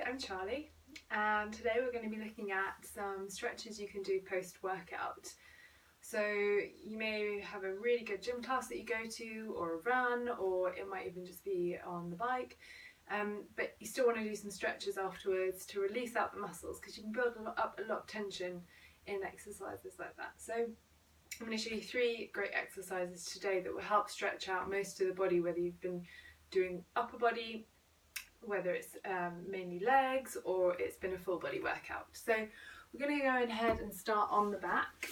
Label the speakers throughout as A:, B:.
A: I'm Charlie, and today we're going to be looking at some stretches you can do post-workout. So you may have a really good gym class that you go to, or a run, or it might even just be on the bike, but you still want to do some stretches afterwards to release out the muscles, because you can build up a lot of tension in exercises like that. So I'm going to show you 3 great exercises today that will help stretch out most of the body, whether you've been doing upper body, whether it's mainly legs, or it's been a full body workout. So we're going to go ahead and start on the back,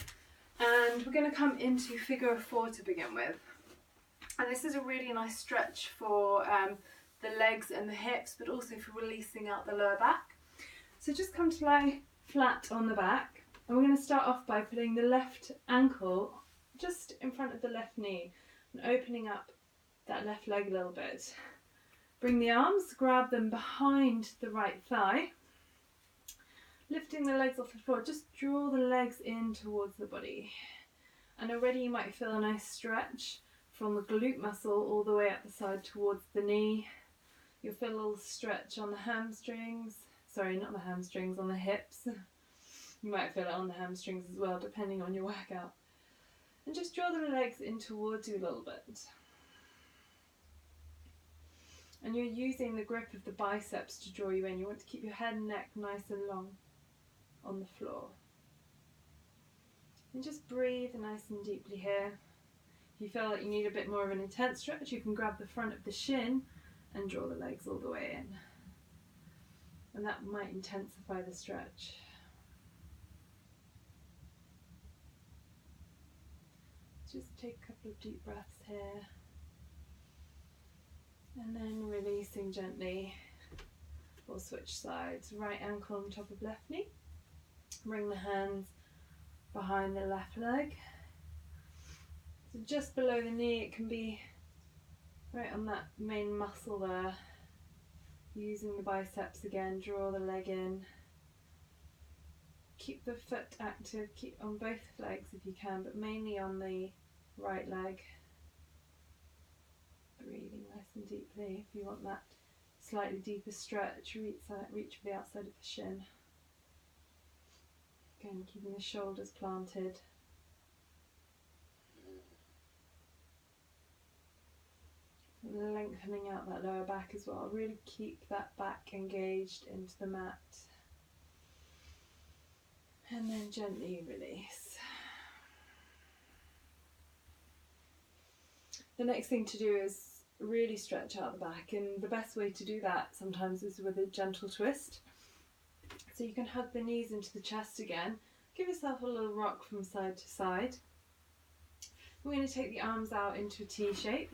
A: and we're going to come into figure of 4 to begin with. And this is a really nice stretch for the legs and the hips, but also for releasing out the lower back. So just come to lie flat on the back, and we're going to start off by putting the left ankle just in front of the left knee and opening up that left leg a little bit. Bring the arms, grab them behind the right thigh, lifting the legs off the floor. Just draw the legs in towards the body, and already you might feel a nice stretch from the glute muscle all the way up the side towards the knee. You'll feel a little stretch on the hamstrings, sorry, not the hamstrings, on the hips. You might feel it on the hamstrings as well, depending on your workout. And just draw the legs in towards you a little bit. And you're using the grip of the biceps to draw you in. You want to keep your head and neck nice and long on the floor. And just breathe nice and deeply here. If you feel like you need a bit more of an intense stretch, you can grab the front of the shin and draw the legs all the way in. And that might intensify the stretch. Just take a couple of deep breaths here. And then releasing gently. We'll switch sides. Right ankle on top of left knee. Bring the hands behind the left leg. So just below the knee, it can be right on that main muscle there. Using the biceps again, draw the leg in. Keep the foot active, keep on both legs if you can, but mainly on the right leg. Breathing nice and deeply. If you want that slightly deeper stretch, reach for the outside of the shin. Again, keeping the shoulders planted. Lengthening out that lower back as well. Really keep that back engaged into the mat. And then gently release. The next thing to do is really stretch out the back, and the best way to do that sometimes is with a gentle twist. So you can hug the knees into the chest again. Give yourself a little rock from side to side. We're going to take the arms out into a T shape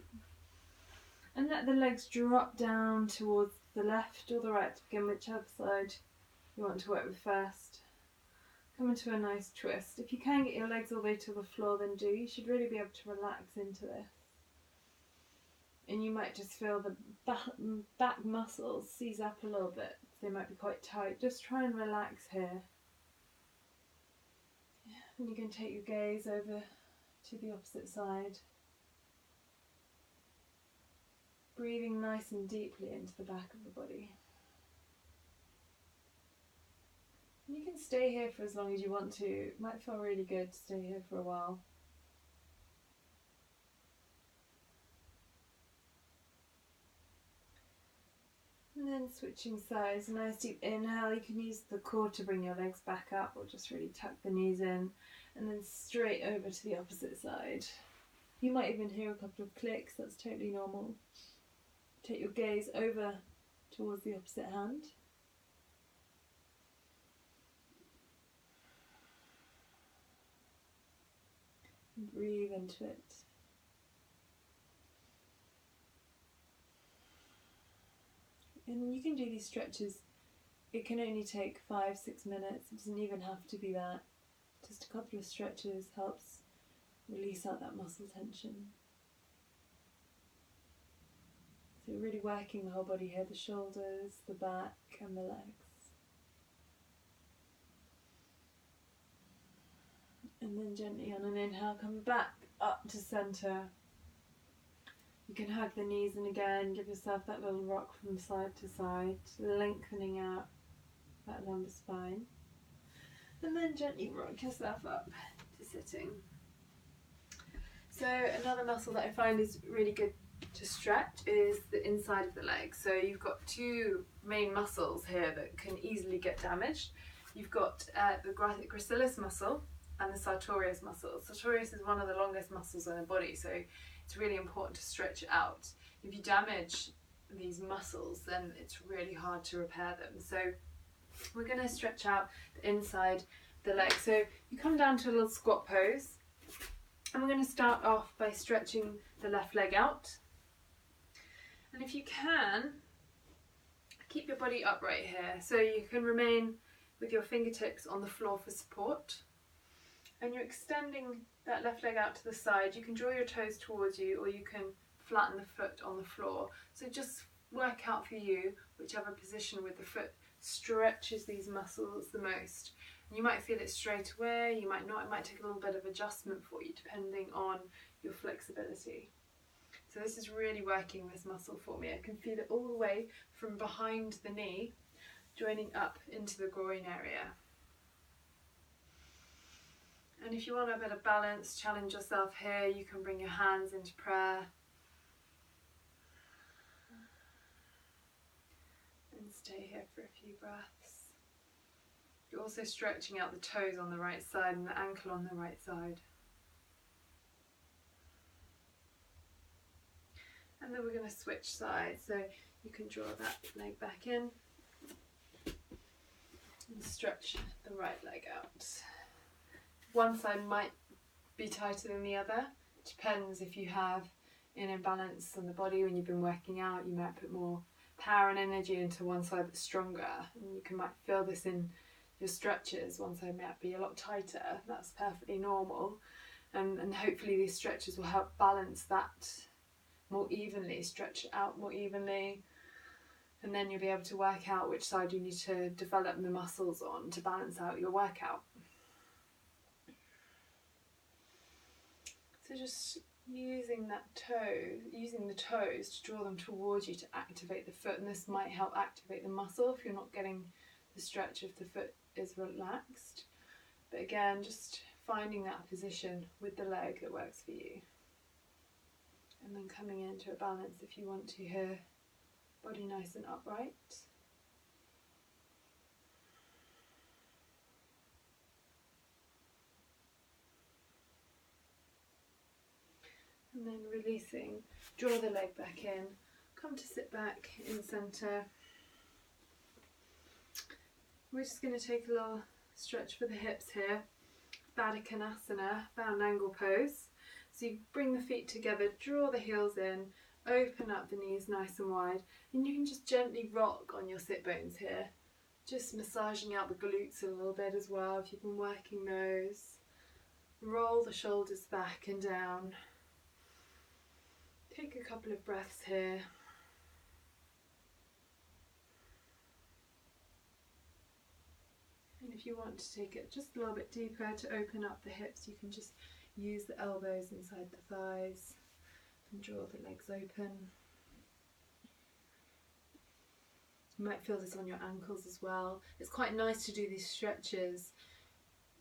A: and let the legs drop down towards the left or the right to begin, whichever side you want to work with first. Come into a nice twist. If you can get your legs all the way to the floor, then do. You should really be able to relax into this. And you might just feel the back muscles seize up a little bit. They might be quite tight. Just try and relax here. And you can take your gaze over to the opposite side. Breathing nice and deeply into the back of the body. And you can stay here for as long as you want to. It might feel really good to stay here for a while. And then switching sides, a nice deep inhale. You can use the core to bring your legs back up, or just really tuck the knees in, and then straight over to the opposite side. You might even hear a couple of clicks, that's totally normal. Take your gaze over towards the opposite hand. And breathe into it. And you can do these stretches, it can only take 5-6 minutes, it doesn't even have to be that. Just a couple of stretches helps release out that muscle tension. So really working the whole body here, the shoulders, the back and the legs. And then gently on an inhale, come back up to centre. You can hug the knees in again, give yourself that little rock from side to side, lengthening out that lumbar spine. And then gently rock yourself up to sitting. So another muscle that I find is really good to stretch is the inside of the leg. So you've got two main muscles here that can easily get damaged. You've got the gracilis muscle and the sartorius muscle. Sartorius is one of the longest muscles in the body, so it's really important to stretch it out. If you damage these muscles, then it's really hard to repair them. So we're going to stretch out the inside of the leg. So you come down to a little squat pose, and we're going to start off by stretching the left leg out. And if you can, keep your body upright here, so you can remain with your fingertips on the floor for support. And you're extending that left leg out to the side. You can draw your toes towards you, or you can flatten the foot on the floor. So just work out for you whichever position with the foot stretches these muscles the most. And you might feel it straight away, you might not. It might take a little bit of adjustment for you depending on your flexibility. So this is really working this muscle for me. I can feel it all the way from behind the knee, joining up into the groin area. And if you want a bit of balance, challenge yourself here. You can bring your hands into prayer. And stay here for a few breaths. You're also stretching out the toes on the right side and the ankle on the right side. And then we're going to switch sides. So you can draw that leg back in and stretch the right leg out. One side might be tighter than the other. It depends if you have an imbalance on the body when you've been working out. You might put more power and energy into one side that's stronger. And you might feel this in your stretches. One side might be a lot tighter. That's perfectly normal. And hopefully these stretches will help balance that more evenly, stretch it out more evenly. And then you'll be able to work out which side you need to develop the muscles on to balance out your workout. So just using the toes to draw them towards you to activate the foot, and this might help activate the muscle if you're not getting the stretch if the foot is relaxed. But again, just finding that position with the leg that works for you. And then coming into a balance if you want to here, body nice and upright. And then releasing, draw the leg back in, come to sit back in centre. We're just going to take a little stretch for the hips here, Baddha Konasana, bound angle pose. So you bring the feet together, draw the heels in, open up the knees nice and wide, and you can just gently rock on your sit bones here, just massaging out the glutes a little bit as well if you've been working those. Roll the shoulders back and down. Take a couple of breaths here. And if you want to take it just a little bit deeper to open up the hips, you can just use the elbows inside the thighs and draw the legs open. You might feel this on your ankles as well. It's quite nice to do these stretches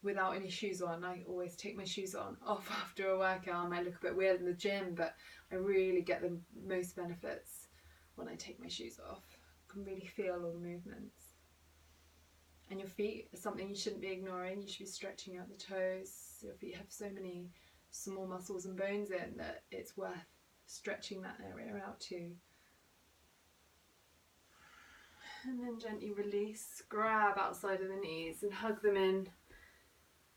A: without any shoes on. I always take my shoes off after a workout. I might look a bit weird in the gym, but I really get the most benefits when I take my shoes off. I can really feel all the movements. And your feet is something you shouldn't be ignoring. You should be stretching out the toes. Your feet have so many small muscles and bones in that it's worth stretching that area out too. And then gently release, grab outside of the knees and hug them in.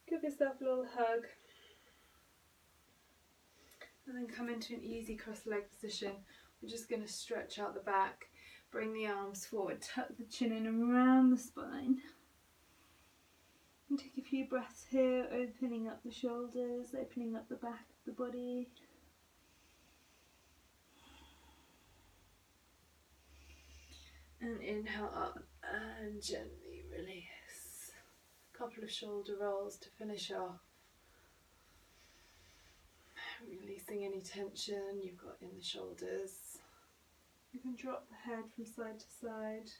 A: Give yourself a little hug. And then come into an easy cross-leg position. We're just going to stretch out the back, bring the arms forward, tuck the chin in and around the spine. And take a few breaths here, opening up the shoulders, opening up the back of the body. And inhale up and gently release. A couple of shoulder rolls to finish off. Releasing any tension you've got in the shoulders. You can drop the head from side to side,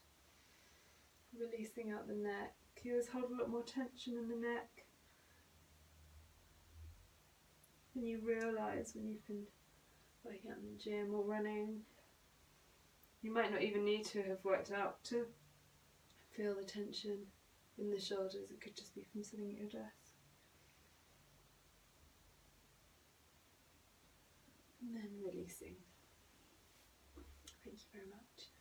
A: releasing out the neck. You always hold a lot more tension in the neck than you realise when you've been working out in the gym or running. You might not even need to have worked out to feel the tension in the shoulders. It could just be from sitting at your desk. And then releasing. Thank you very much.